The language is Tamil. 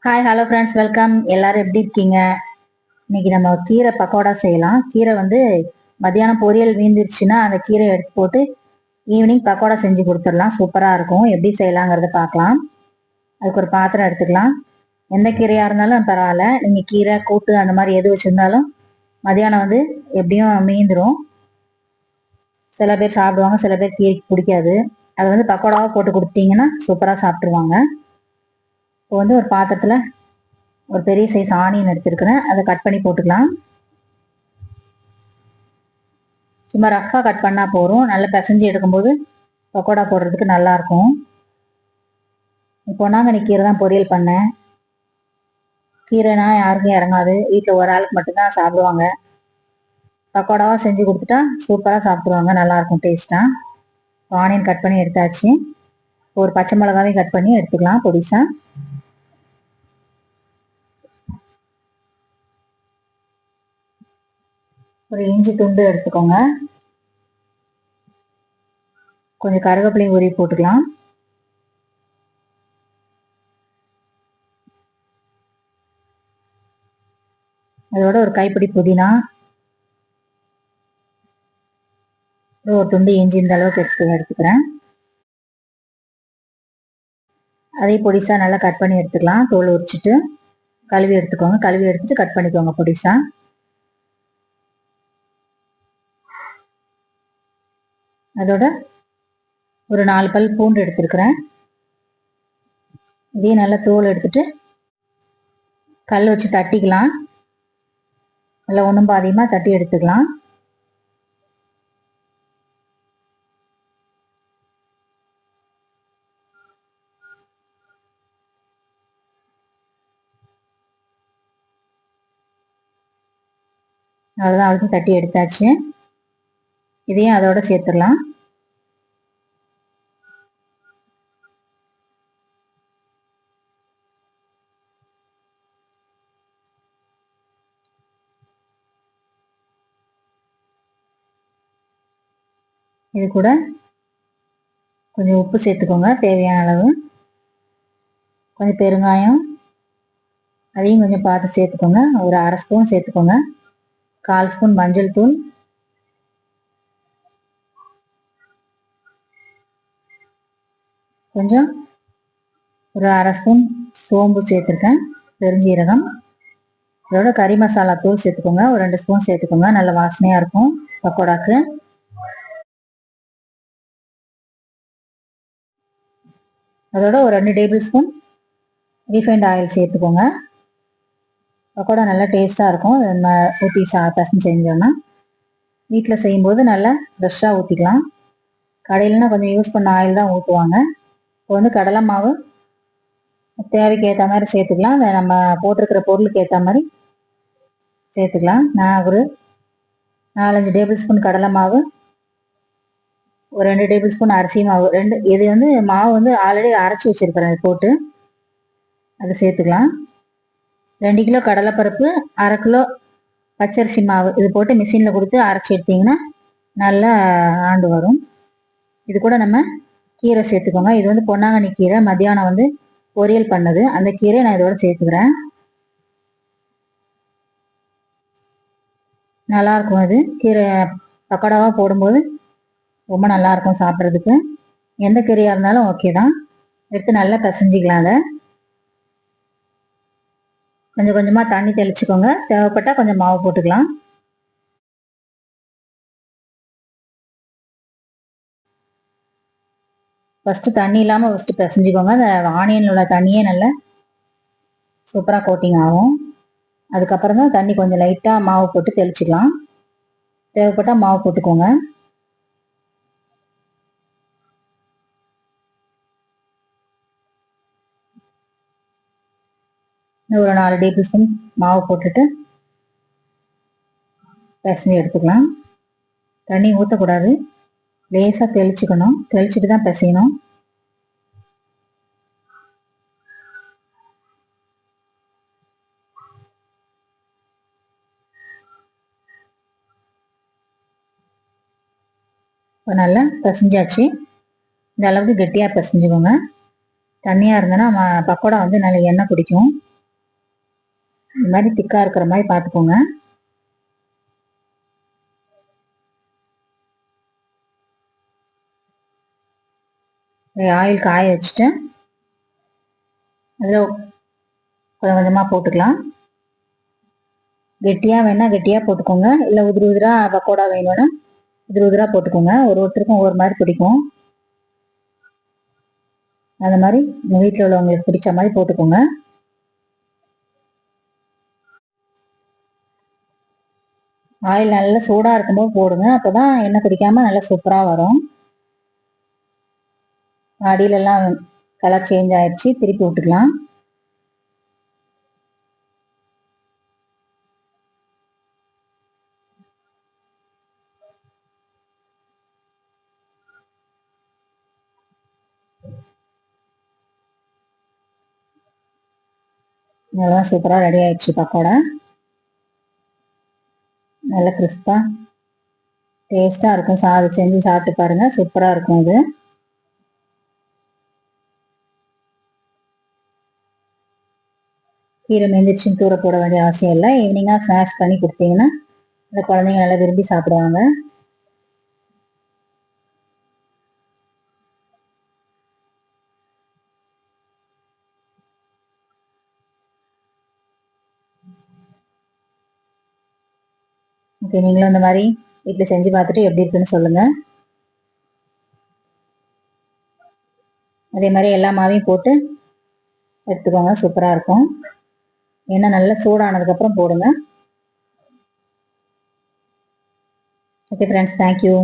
Hi hello friends, welcome. எல்லாரும் எப்படி இருக்கீங்க? இன்னைக்கு நம்ம கீரை பக்கோடா செய்யலாம். கீரை மத்தியானம் பொரியல் வீந்துருச்சுன்னா அந்த கீரையை எடுத்து போட்டு ஈவினிங் பக்கோடா செஞ்சு கொடுத்துடலாம். சூப்பராக இருக்கும். எப்படி செய்யலாங்கிறத பார்க்கலாம். அதுக்கு ஒரு பாத்திரம் எடுத்துக்கலாம். எந்த கீரையாக இருந்தாலும் பரவாயில்ல. நீங்கள் கீரை கூட்டு அந்த மாதிரி எது வச்சுருந்தாலும் மதியானம் எப்படியும் மீந்துடும். சில பேர் சாப்பிடுவாங்க, சில பேர் கீரைக்கு பிடிக்காது. அதை பக்கோடாவாக போட்டு கொடுத்தீங்கன்னா சூப்பராக சாப்பிட்ருவாங்க. இப்போ ஒரு பாத்திரத்தில் ஒரு பெரிய சைஸ் ஆனியன் எடுத்துருக்கிறேன். அதை கட் பண்ணி போட்டுக்கலாம். சும்மா ரஃப்பாக கட் பண்ணால் போதும். நல்லா பிசைஞ்சு எடுக்கும்போது பக்கோடா போடுறதுக்கு நல்லாயிருக்கும். பொன்னாங்கண்ணி கீரை தான் பொரியல் பண்ணேன். கீரைனா யாருக்கும் இறங்காது. வீட்டில் ஒரு ஆளுக்கு மட்டும்தான் சாப்பிடுவாங்க. பக்கோடாவாக செஞ்சு கொடுத்துட்டா சூப்பராக சாப்பிடுவாங்க. நல்லாயிருக்கும் டேஸ்ட்டாக. ஆனியன் கட் பண்ணி எடுத்தாச்சு. ஒரு பச்சை மிளகாவையும் கட் பண்ணி எடுத்துக்கலாம் பொடிசா. ஒரு இஞ்சி துண்டு எடுத்துக்கோங்க. கொஞ்சம் கருவேப்பிலையும் உருவி போட்டுக்கலாம். அதோட ஒரு கைப்பிடி புதினா, ஒரு துண்டு இஞ்சி இந்த அளவுக்கு எடுத்துக்கிறேன். அதே பொடிசா நல்லா கட் பண்ணி எடுத்துக்கலாம். தோல் உரிச்சிட்டு கழுவி எடுத்துக்கோங்க. கழுவி எடுத்துட்டு கட் பண்ணிக்கோங்க பொடிசா. அதோட ஒரு 4 பல் பூண்டு எடுத்துருக்கிறேன். இதையும் நல்லா தோல் எடுத்துட்டு கல் வச்சு தட்டிக்கலாம். நல்லா ஒன்றும் பாதியமாக தட்டி எடுத்துக்கலாம். அதுதான் அவ்வளோத்தையும் தட்டி எடுத்தாச்சு. இதையும் அதோட சேர்த்துடலாம். இது கூட கொஞ்சம் உப்பு சேர்த்துக்கோங்க தேவையான அளவு. கொஞ்சம் பெருங்காயம், அதையும் கொஞ்சம் பார்த்து சேர்த்துக்கோங்க. ஒரு 1/2 ஸ்பூன் சேர்த்துக்கோங்க. 1/4 ஸ்பூன் மஞ்சள் தூள், கொஞ்சம் ஒரு 1/2 ஸ்பூன் சோம்பு சேர்த்துருக்கேன், பெருஞ்சீரகம். அதோட கறி மசாலா தூள் சேர்த்துக்கோங்க. ஒரு 2 ஸ்பூன் சேர்த்துக்கோங்க. நல்ல வாசனையாக இருக்கும் பக்கோடாக்கு. அதோட ஒரு 2 டேபிள் ஸ்பூன் ரீஃபைண்ட் ஆயில் சேர்த்துக்கோங்க. பக்கோடா நல்லா டேஸ்ட்டாக இருக்கும். நம்ம ஊற்றி பசங்க செஞ்சோன்னா வீட்டில் செய்யும்போது நல்லா ஃப்ரெஷ்ஷாக ஊற்றிக்கலாம். கடையிலனா கொஞ்சம் யூஸ் பண்ண ஆயில் தான் ஊற்றுவாங்க. இப்போ கடலை மாவு தேவைக்கு ஏற்ற மாதிரி சேர்த்துக்கலாம். அதை நம்ம போட்டிருக்கிற பொருளுக்கு ஏற்ற மாதிரி சேர்த்துக்கலாம். நான் ஒரு 4-5 டேபிள் ஸ்பூன் கடலை மாவு, ஒரு 2 டேபிள் ஸ்பூன் அரிசி மாவு, இது மாவு ஆல்ரெடி அரைச்சி வச்சிருக்கிறேன். அது போட்டு அதை சேர்த்துக்கலாம். 2 கிலோ கடலைப்பருப்பு, 1/2 கிலோ பச்சரிசி மாவு இது போட்டு மிஷினில் கொடுத்து அரைச்சி எடுத்திங்கன்னா நல்லா ஆண்டு வரும். இது கூட நம்ம கீரை சேர்த்துக்கோங்க. இது பொன்னாங்கண்ணி கீரை மத்தியானம் பொரியல் பண்ணது. அந்த கீரை நான் இதோட சேர்த்துக்கிறேன். நல்லாயிருக்கும். அது கீரை பக்கோடாவாக போடும்போது ரொம்ப நல்லாயிருக்கும் சாப்பிட்றதுக்கு. எந்த கீரையாக இருந்தாலும் ஓகே தான். எடுத்து நல்லா பிசைஞ்சிக்கலாம். அதை கொஞ்சம் கொஞ்சமாக தண்ணி தெளிச்சுக்கோங்க. தேவைப்பட்டால் கொஞ்சம் மாவு போட்டுக்கலாம். ஃபஸ்ட்டு தண்ணி இல்லாமல் ஃபஸ்ட்டு பிசைஞ்சிக்கோங்க. அந்த ஆனியனில் உள்ள தண்ணியே நல்லா சூப்பராக கோட்டிங் ஆகும். அதுக்கப்புறம் தான் தண்ணி கொஞ்சம் லைட்டாக மாவு போட்டு தெளிச்சிக்கலாம். தேவைப்பட்டால் மாவு போட்டுக்கோங்க. ஒரு 4 டேபிள் ஸ்பூன் மாவு போட்டுட்டு பிசைஞ்சு எடுத்துக்கலாம். தண்ணி ஊற்றக்கூடாது, லேசாக தெளிச்சுக்கணும். தெளிச்சுட்டு தான் பிசையணும். இப்போ நல்லா பிசைஞ்சாச்சு. இந்த அளவுக்கு கெட்டியாக பிசைஞ்சுக்கோங்க. தண்ணியாக இருந்ததுன்னா பக்கோடா நல்லா எண்ணெய் பிடிக்கும். இந்த மாதிரி திக்கா இருக்கிற மாதிரி பார்த்துக்கோங்க. ஆயில் காய வச்சுட்டு அதில் கொஞ்சம் கொஞ்சமாக போட்டுக்கலாம். கெட்டியாக வேணா கெட்டியாக போட்டுக்கோங்க, இல்லை உதிரி உதிரா பக்கோடா வேணும்னா உதிரி உதிரா போட்டுக்கோங்க. ஒருத்தருக்கும் ஒவ்வொரு மாதிரி பிடிக்கும். அந்த மாதிரி உங்கள் வீட்டில் உள்ளவங்களுக்கு பிடிச்ச மாதிரி போட்டுக்கோங்க. ஆயில் நல்லா சூடாக இருக்கும்போது போடுங்க, அப்போ தான் எண்ணெய் குடிக்காமல் நல்லா சூப்பராக வரும். அடியிலெல்லாம் கலர் சேஞ்ச் ஆயிடுச்சு, திருப்பி விட்டுக்கலாம். நல்லா சூப்பராக ரெடி ஆயிடுச்சு பக்கோடா. நல்லா கிறிஸ்பா டேஸ்டாக இருக்கும். செஞ்சு சாப்பிட்டு பாருங்க, சூப்பராக இருக்கும். இது கீரை மெந்திரிச்சுன்னு தூர போட வேண்டிய அவசியம் இல்லை. ஈவினிங்காக ஸ்நாக்ஸ் பண்ணி கொடுத்தீங்கன்னா இந்த குழந்தைங்க நல்லா விரும்பி சாப்பிடுவாங்க. ஓகே, நீங்களும் இந்த மாதிரி வீட்டில் செஞ்சு பார்த்துட்டு எப்படி இருக்குன்னு சொல்லுங்க. அதே மாதிரி எல்லா மாவையும் போட்டு எடுத்துக்கோங்க, சூப்பராக இருக்கும். ஏன்னா நல்லா சூடானதுக்கப்புறம் போடுங்க. Okay friends, thank you.